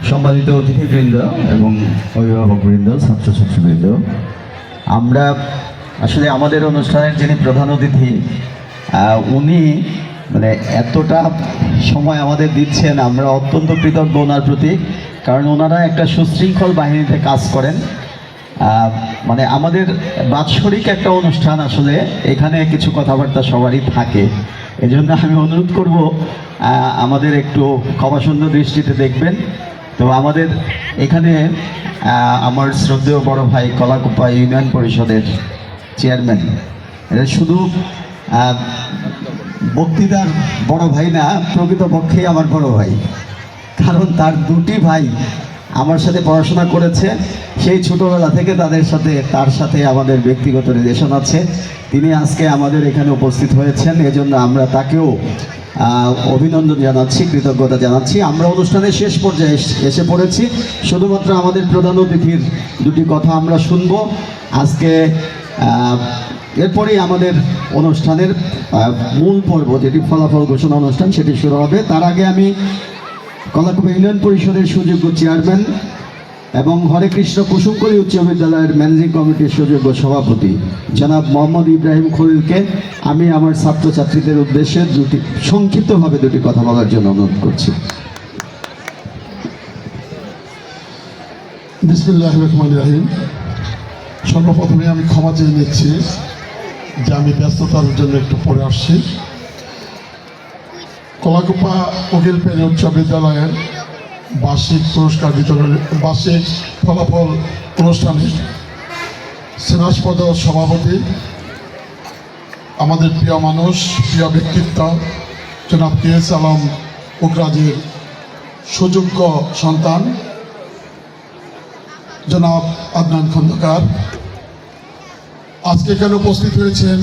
সম্মানিত অতিথিবৃন্দ এবং অভিভাবকবৃন্দ, ছাত্রছাত্রীবৃন্দ, আমরা আসলে আমাদের অনুষ্ঠানের যিনি প্রধান অতিথি উনি মানে এতটা সময় আমাদের দিচ্ছেন, আমরা অত্যন্ত কৃতজ্ঞ ওনার প্রতি। কারণ ওনারা একটা সুশৃঙ্খল বাহিনীতে কাজ করেন। মানে আমাদের বাৎসরিক একটা অনুষ্ঠান, আসলে এখানে কিছু কথাবার্তা সবারই থাকে। এজন্য আমি অনুরোধ করব আমাদের একটু ক্ষমাসুন্দর দৃষ্টিতে দেখবেন। তো আমাদের এখানে আমার শ্রদ্ধেয় বড় ভাই কলাকুপা ইউনিয়ন পরিষদের চেয়ারম্যান, এটা শুধু বক্তৃতার বড় ভাই না, প্রকৃতপক্ষে আমার বড় ভাই। কারণ তার দুটি ভাই আমার সাথে পড়াশোনা করেছে, সেই ছোটোবেলা থেকে তার সাথে আমাদের ব্যক্তিগত রিলেশন আছে। তিনি আজকে আমাদের এখানে উপস্থিত হয়েছেন, এজন্য আমরা তাকেও অভিনন্দন জানাচ্ছি, কৃতজ্ঞতা জানাচ্ছি। আমরা অনুষ্ঠানের শেষ পর্যায়ে এসে পড়েছি। শুধুমাত্র আমাদের প্রধান অতিথির দুটি কথা আমরা শুনব আজকে। এরপরেই আমাদের অনুষ্ঠানের মূল পর্ব, যেটি ফলাফল ঘোষণা অনুষ্ঠান, সেটি শুরু হবে। তার আগে আমি কলাকুপা ইউনিয়ন পরিষদের সুযোগ্য চেয়ারম্যান এবং হরে কৃষ্ণ কুসুমকলী উচ্চ বিদ্যালয়ের ম্যানেজিং কমিটির সুযোগ্য সভাপতি জনাব মোহাম্মদ ইব্রাহিম খলিলকে আমি আমার ছাত্রছাত্রীদের উদ্দেশ্যে সংক্ষিপ্তভাবে দুটি কথা বলার জন্য অনুরোধ করছি। বিসমিল্লাহির রহমানির রহিম। সর্বপ্রথমে আমি ক্ষমা চেয়ে নিচ্ছি যে আমি ব্যস্ততার জন্য একটু পরে আসছি। কলাকুপা উকিল পেরি উচ্চ বিদ্যালয়ের বার্ষিক পুরস্কার বিতরণের বার্ষিক ফলাফল অনুষ্ঠানে সেনাসপদ সভাপতি, আমাদের প্রিয় মানুষ, প্রিয় ব্যক্তিত্ব জনাব কে.এস. আলম উকরাজের সুযোগ্য সন্তান জনাব আদনান খন্দকার আজকে এখানে উপস্থিত হয়েছেন।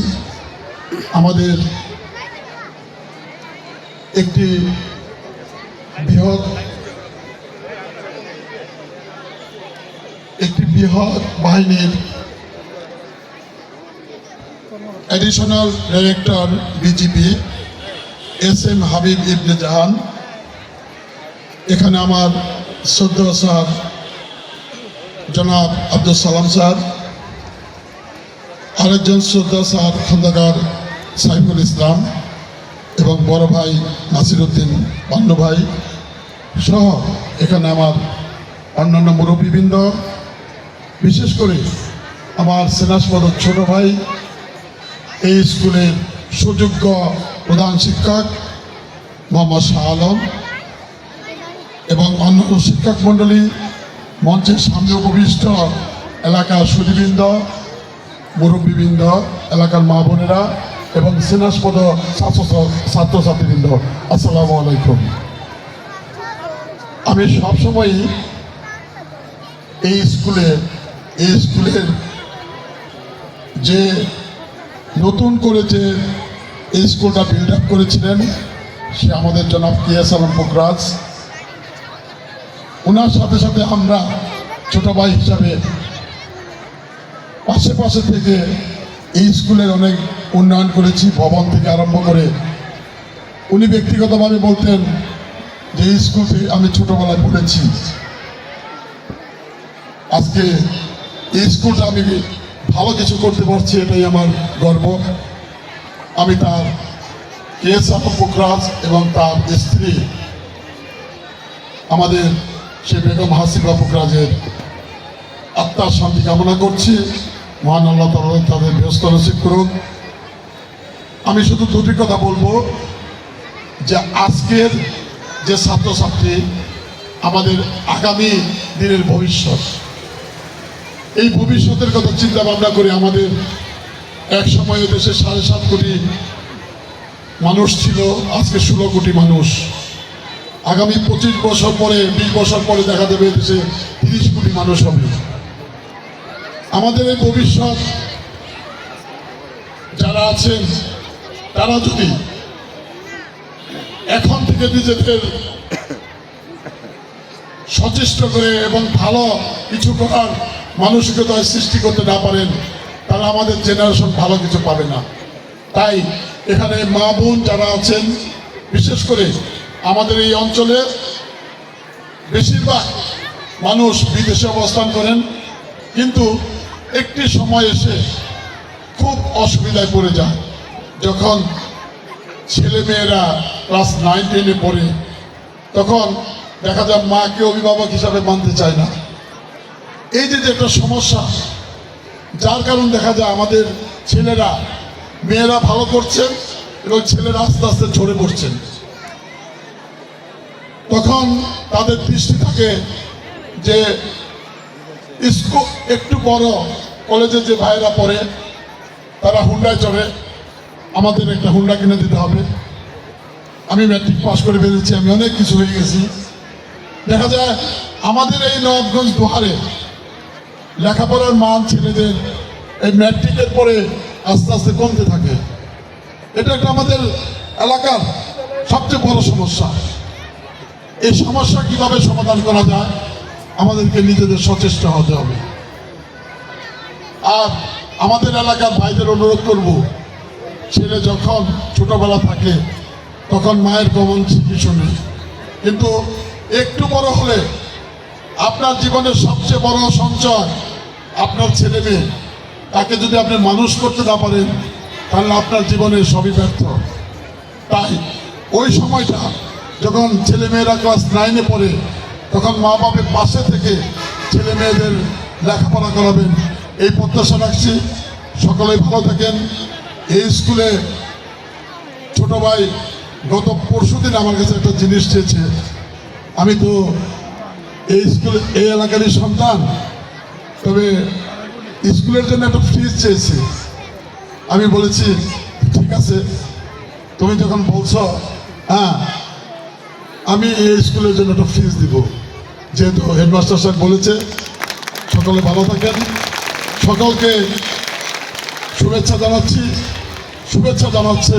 আমাদের একটি বৃহৎ বাহিনীর additional director BGB S M. Habib Ibne Jahan, এখানে আমার শ্রদ্ধেয় স্যার জনাব আব্দুল সালাম স্যার, আরেকজন শ্রদ্ধেয় স্যার খন্দকার সাইফুল ইসলাম এবং বড় ভাই নাসিরউদ্দিন পান্নু ভাই সহ এখানে আমার অন্যান্য মুরব্বীবৃন্দ, বিশেষ করে আমার সেনাসপদ ছোট ভাই, এই স্কুলের সুযোগ্য প্রধান শিক্ষক মোহাম্মদ শাহ আলম এবং অন্যান্য শিক্ষক মণ্ডলী, মঞ্চের সামনে উপবিষ্ট এলাকার সুধীবৃন্দ, মুরব্বীবৃন্দ, এলাকার মা বোনেরা এবং সেনাসপদ ছাত্রছাত্রীবৃন্দ, আসসালামু আলাইকুম। আমি সবসময়ই এই স্কুলের যে নতুন করে যে এই স্কুলটা বিল্ড আপ করেছিলেন সে আমাদের জনাব কে.এস. আলম পোকরাজ। ওনার সাথে সাথে আমরা ছোট ভাই হিসাবে পাশে থেকে এই স্কুলের অনেক উন্নয়ন করেছি, ভবন থেকে আরম্ভ করে। উনি ব্যক্তিগতভাবে বলতেন যে এই স্কুল থেকে আমি ছোটবেলায় পড়েছি। আজকে এই স্কুলটা আমি ভালো কিছু করতে পারছি, এটাই আমার গর্ব। আমি তার কে.এস. আলম পোকরাজ এবং তার স্ত্রী আমাদের সে বেগম হাসিবা পোকরাজের আত্মার শান্তি কামনা করছি। মহান আল্লাহ তাআলা তাদের ব্যস্ত নসিব করুন। আমি শুধু দুটি কথা বলবো যে আজকের যে ছাত্রছাত্রী আমাদের আগামী দিনের ভবিষ্যৎ, এই ভবিষ্যতের কথা চিন্তা ভাবনা করে আমাদের এক সময়ে দেশে 7.5 কোটি মানুষ ছিল, আজকে 16 কোটি মানুষ। আগামী 25 বছর পরে, 20 বছর পরে দেখা যাবে দেশে 30 কোটি মানুষ হবে। আমাদের এই ভবিষ্যৎ যারা আছেন তারা যদি এখন থেকে নিজেদের সচেষ্ট করে এবং ভালো কিছু করার মানসিকতা সৃষ্টি করতে না পারেন, তারা আমাদের জেনারেশন ভালো কিছু পাবে না। তাই এখানে মা বোন যারা আছেন, বিশেষ করে আমাদের এই অঞ্চলে বেশিরভাগ মানুষ বিদেশে অবস্থান করেন, কিন্তু একটি সময় এসে খুব অসুবিধায় পড়ে যায় যখন ছেলে মেয়েরা ক্লাস 9-10-এ পড়ে। তখন দেখা যায় মাকে অভিভাবক হিসাবে মানতে চায় না। এই যে একটা সমস্যা, যার কারণ দেখা যায় আমাদের ছেলেরা, মেয়েরা ভালো করছেন এবং ছেলেরা আস্তে আস্তে ঝরে পড়ছেন। তখন তাদের দৃষ্টি থাকে যে স্কুল একটু বড় কলেজে যে ভাইয়েরা পড়ে তারা হুন্ডায় চড়ে, আমাদের একটা হুন্ডা কিনে দিতে হবে। আমি ম্যাট্রিক পাস করে বেরিয়েছি, আমি অনেক কিছু হয়ে গেছি। দেখা যায় আমাদের এই নবাবগঞ্জ দুহারে লেখাপড়ার মান ছেলেদের এই ম্যাট্রিকের পরে আস্তে আস্তে কমতে থাকে। এটা একটা আমাদের এলাকার সবচেয়ে বড় সমস্যা। এই সমস্যা কিভাবে সমাধান করা যায়, আমাদেরকে নিজেদের সচেষ্ট হতে হবে। আর আমাদের এলাকার ভাইদের অনুরোধ করব, ছেলে যখন ছোটবেলা থাকে তখন মায়ের কমন শিখি শুনে, কিন্তু একটু বড় হলে আপনার জীবনের সবচেয়ে বড় সঞ্চয় আপনার ছেলে মেয়ে। তাকে যদি আপনি মানুষ করতে না পারেন তাহলে আপনার জীবনের সবই ব্যর্থ। তাই ওই সময়টা যখন ছেলে মেয়েরা ক্লাস 9-এ পড়ে তখন মা বাবার পাশে থেকে ছেলে মেয়েদের লেখাপড়া করাবেন, এই প্রত্যাশা রাখছি। সকলেই ভালো থাকেন। এই স্কুলে ছোট ভাই গত পরশুদিন আমার কাছে একটা জিনিস চেয়েছে। আমি তো এই স্কুলে এই এলাকারই সন্তান, তবে স্কুলের জন্য একটা ফ্রিজ চেয়েছি। আমি বলেছি ঠিক আছে, তুমি যখন বলছো, হ্যাঁ আমি এই স্কুলের জন্য একটা ফিস দিব, যেহেতু হেডমাস্টার সাহেব বলেছে। সকলে ভালো থাকেন, সকলকে শুভেচ্ছা জানাচ্ছি। শুভেচ্ছা জানাচ্ছে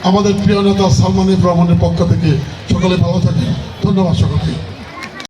আমাদের প্রিয় নেতা সালমান এফ রহমানের পক্ষ থেকে। সকলে ভালো থাকেন, ধন্যবাদ সকলকে।